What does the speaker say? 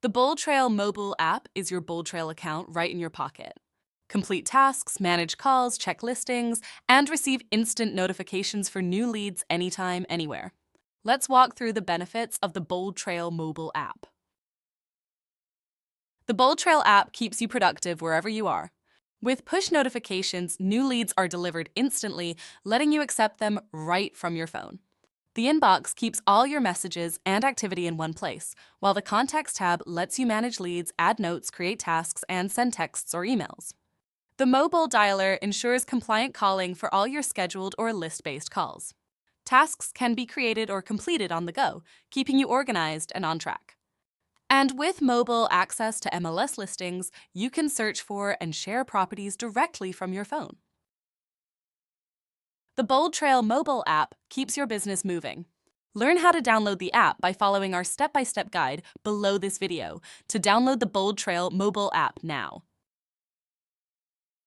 The BoldTrail mobile app is your BoldTrail account right in your pocket. Complete tasks, manage calls, check listings, and receive instant notifications for new leads anytime, anywhere. Let's walk through the benefits of the BoldTrail mobile app. The BoldTrail app keeps you productive wherever you are. With push notifications, new leads are delivered instantly, letting you accept them right from your phone. The inbox keeps all your messages and activity in one place, while the Contacts tab lets you manage leads, add notes, create tasks, and send texts or emails. The mobile dialer ensures compliant calling for all your scheduled or list-based calls. Tasks can be created or completed on the go, keeping you organized and on track. And with mobile access to MLS listings, you can search for and share properties directly from your phone. The BoldTrail mobile app keeps your business moving. Learn how to download the app by following our step-by-step guide below this video to download the BoldTrail mobile app now.